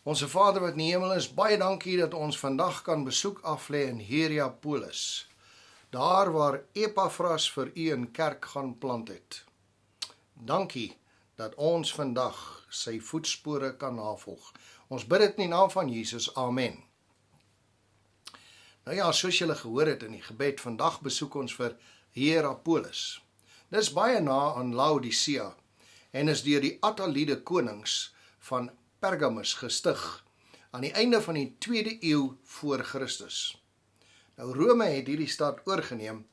Onse Vader wat in die hemel is, baie dankie dat ons vandag kan besoek aflê in Hierapolis, daar waar Epaphras vir u 'n kerk gaan plant het. Dankie dat ons vandag sy voetspore kan navolg. Ons bid dit in die naam van Jesus, amen. Nou ja, soos julle gehoor het in die gebed, vandag besoek ons vir Hierapolis. Dis baie na aan Laodicea en is deur die Attalide konings van Pergamus gestig aan die einde van die 2de eeu voor Christus. Nou Rome het hierdie stad oorgeneem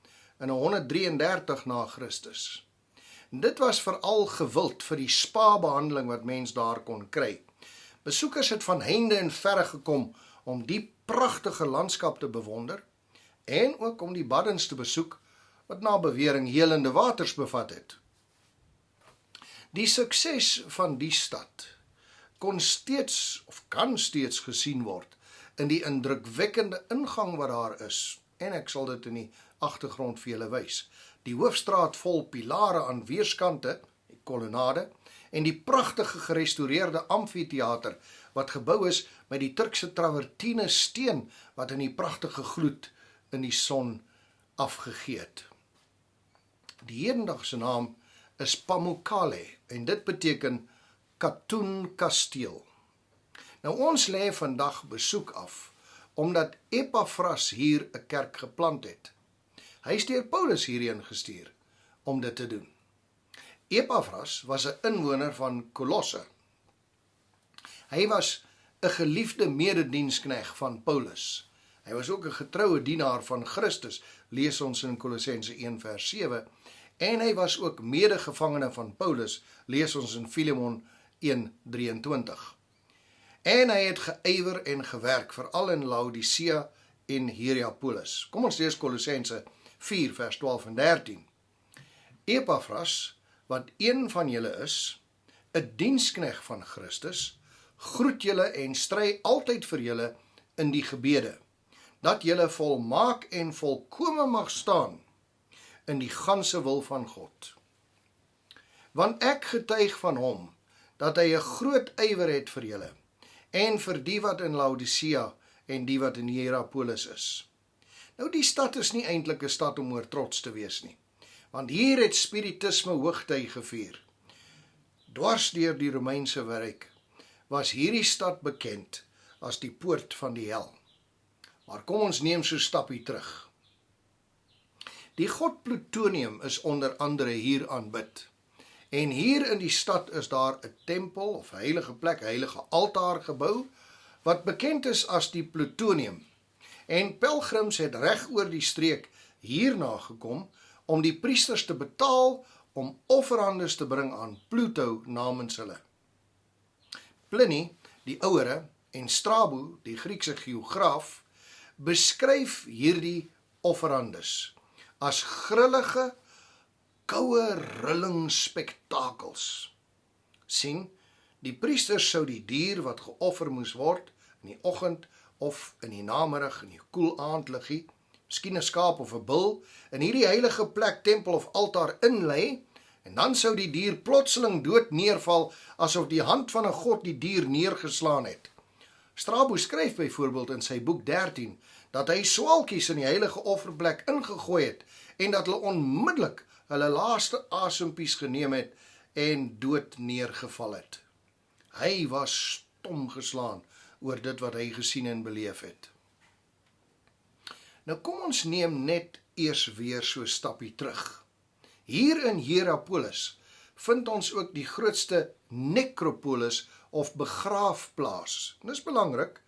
in 133 na Christus. En dit was veral gewild vir die spa-behandeling wat mens daar kon kry. Besoekers het van heinde en verre gekom om die pragtige landskap te bewonder en ook om die baddens te besoek wat na bewering helende waters bevat het. Die sukses van die stad kan steeds gesien word in die indrukwekkende ingang wat daar is, en ek sal dit in die agtergrond vir julle wys. Die hoofstraat vol pilare aan weerskante, die kolonnade, en die pragtige gerestoreerde amfitheater wat gebou is met die Turkse travertine steen wat in die pragtige gloed in die son afgegee het. Die hedendaagse naam is Pamukkale en dit beteken katoenkasteel. Nou ons lê vandag besoek af omdat Epaphras hier 'n kerk geplant het. Hy is deur Paulus hierheen gestuur om dit te doen. Epaphras was 'n inwoner van Kolosse. Hy was 'n geliefde mededienskneg van Paulus. Hy was ook 'n getroue dienaar van Christus, lees ons in Kolossense 1 vers 7, en hy was ook medegevangene van Paulus, lees ons in Filemon 1:23. En hy het geywer en gewerk, veral in Laodicea en Hierapolis. Kom ons lees Kolossense 4 vers 12 en 13. Epaphras, wat een van julle is, 'n dienskneg van Christus, groet julle en stry altyd vir julle in die gebede, dat julle volmaak en volkome mag staan in die ganse wil van God. Want ek getuig van hom, dat hy 'n groot ywer het vir julle, en vir die wat in Laodicea en die wat in Hierapolis is. Nou die stad is nie eintlik 'n stad om oor trots te wees nie, want hier het spiritisme hoogtyd gevier. Dwars deur die Romeinse ryk was hierdie stad bekend as die poort van die hel. Maar kom ons neem so 'n stappie terug. Die god Plutonium is onder andere hier aanbid. En hier in die stad is daar 'n tempel of heilige plek, heilige altaar gebou, wat bekend is as die Plutonium. En pelgrims het reg oor die streek hierna gekom om die priesters te betaal om offerandes te bring aan Pluto namens hulle. Pliny, die ouere, en Strabo, die Griekse geograaf, beskryf hierdie offerandes as grillige, koue rillingsspektakels. Sien, die priesters sou die dier wat geoffer moes word, in die oggend of in die namiddag, in die koel aandliggie, miskien 'n skaap of 'n bul, in hierdie heilige plek, tempel of altaar inlei, en dan sou die dier plotseling dood neerval, asof die hand van 'n god die dier neergeslaan het. Strabo skryf byvoorbeeld in sy boek 13, dat hy swaalkies in die heilige offerplek ingegooi het, en dat hulle onmiddellik hulle laaste asempies geneem het en dood neergeval het. Hy was stom geslaan oor dit wat hy gesien en beleef het. Nou kom ons neem net eers weer so 'n stappie terug. Hier in Hierapolis vind ons ook die grootste nekropolis of begraafplaas. Dit is belangrik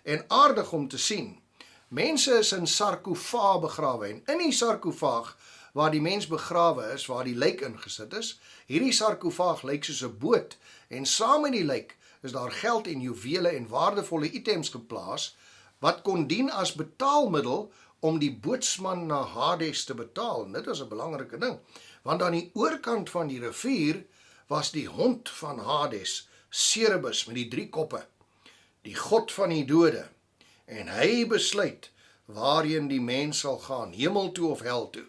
en aardig om te sien. Mense is in sarkofaag begrawe en in die sarkofaag waar die mens begrawe is, waar die lijk ingesit is, hierdie sarkofaag lyk soos 'n boot en saam met die lijk is daar geld en juwele en waardevolle items geplaas wat kon dien as betaalmiddel om die bootsman na Hades te betaal. Dit was 'n belangrike ding, want aan die oorkant van die rivier was die hond van Hades, Cerberus met die 3 koppe, die god van die dode, en hy besluit waarheen die mens sal gaan, hemel toe of hel toe.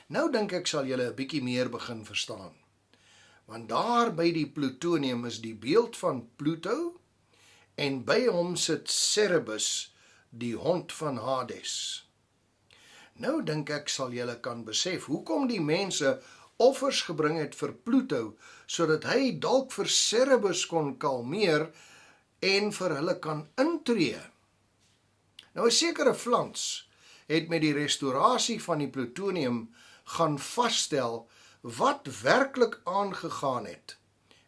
Nou dink ek sal julle 'n bietjie meer begin verstaan. Want daar by die plutonium is die beeld van Pluto en by hom sit Cerberus, die hond van Hades. Nou dink ek sal julle kan besef hoekom die mense offers gebring het vir Pluto, sodat hy dalk vir Cerberus kon kalmeer en vir hulle kan intree. Nou 'n sekere Flans het met die restaurasie van die plutonium gaan vasstel wat werklik aangegaan het.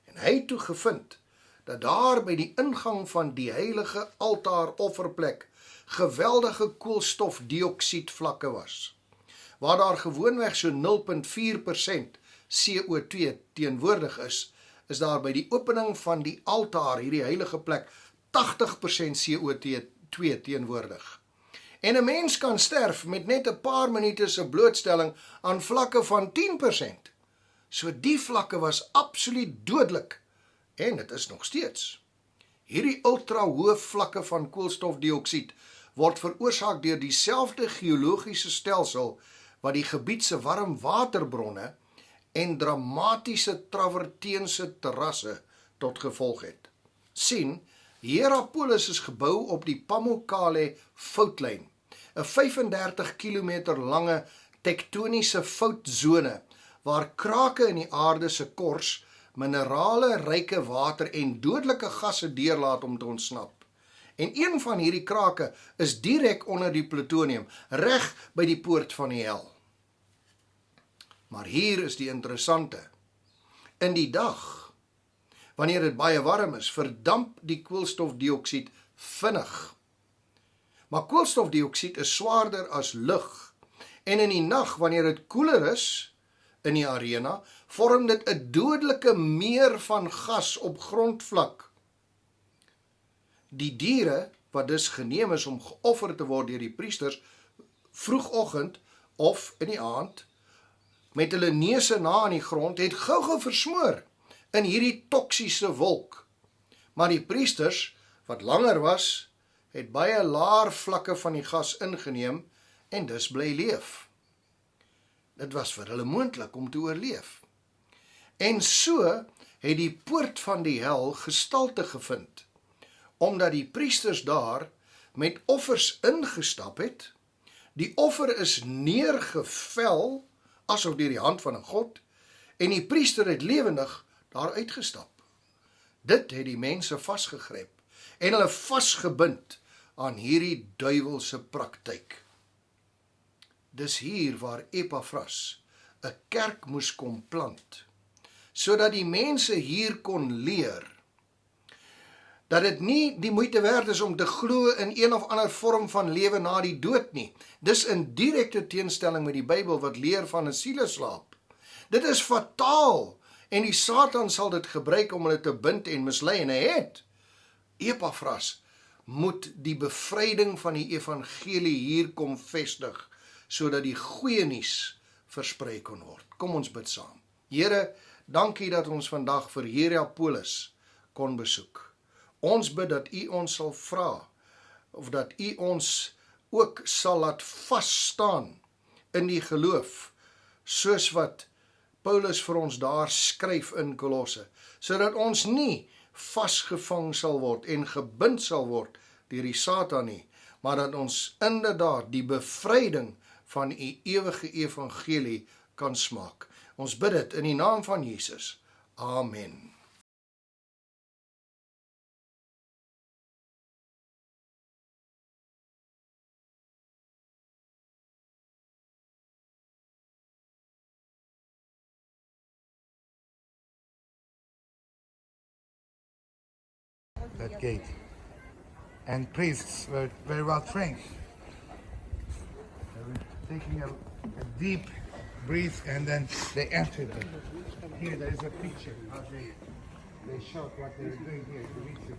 En hy het toe gevind dat daar by die ingang van die heilige altaar offerplek geweldige koolstofdioksied vlakke was, waar daar gewoonweg so 0,4% CO2 teenwoordig is daar by die opening van die altaar, hierdie heilige plek, 80% CO2 teenwoordig. En 'n mens kan sterf met net 'n paar minute se blootstelling aan vlakke van 10%. So die vlakke was absoluut dodelik, en dit is nog steeds. Hierdie ultra-hoë vlakke van koolstofdioksied word veroorsaak deur dieselfde geologiese stelsel wat die gebied se warm waterbronne en dramatiese traverteense terrasse tot gevolg het. Sien, Hierapolis is gebou op die Pamukkale foutlyn, 'n 35 km lange tektoniese foutzone waar krake in die aarde se kors minerale ryke water en dodelike gasse deurlaat om te ontsnap. En een van hierdie krake is direk onder die plutonium, reg by die poort van die hel. Maar hier is die interessante. In die dag, wanneer dit baie warm is, verdamp die koolstofdioksied vinnig. Maar koolstofdioksied is swaarder as lug. En in die nag, wanneer dit koeler is in die arena, vorm dit 'n dodelike meer van gas op grondvlak. Die diere, wat dus geneem is om geoffer te word deur die priesters, vroegoggend of in die aand, met hulle neuse na aan die grond, het gou-gou versmoor in hierdie toksiese wolk. Maar die priesters, wat langer was, het baie laer vlakke van die gas ingeneem en dus bly leef. Dit was vir hulle moontlik om te oorleef. En so het die poort van die hel gestalte gevind, omdat die priesters daar met offers ingestap het. Die offer is neergevel, asof deur die hand van 'n god, en die priester het lewendig daar uitgestap. Dit het die mense vasgegryp en hulle vasgebind aan hierdie duiwelse praktyk. Dis hier waar Epaphras 'n kerk moes kom plant, sodat die mense hier kon leer dat dit nie die moeite werd is om te glo in een of ander vorm van lewe na die dood nie. Dis in direkte teenstelling met die Bybel wat leer van 'n sieleslaap. Dit is fataal en die Satan sal dit gebruik om hulle te bind en mislei, en hy het. Epaphras moet die bevryding van die evangelie hier kom vestig, sodat die goeie nuus versprei kon word. Kom ons bid saam. Here, dankie dat ons vandag vir Hierapolis kon besoek. Ons bid dat U ons sal vra, of dat U ons ook sal laat vasstaan in die geloof, soos wat Paulus vir ons daar skryf in Kolosse, sodat ons nie vasgevang sal word en gebind sal word deur die Satan nie, maar dat ons inderdaad die bevryding van U ewige evangelie kan smaak. Ons bid dit in die naam van Jesus. Amen. That gate. And priests were very well trained. They were taking a deep breath and then they entered them. Here there is a picture how they showed what they were doing here to reach it.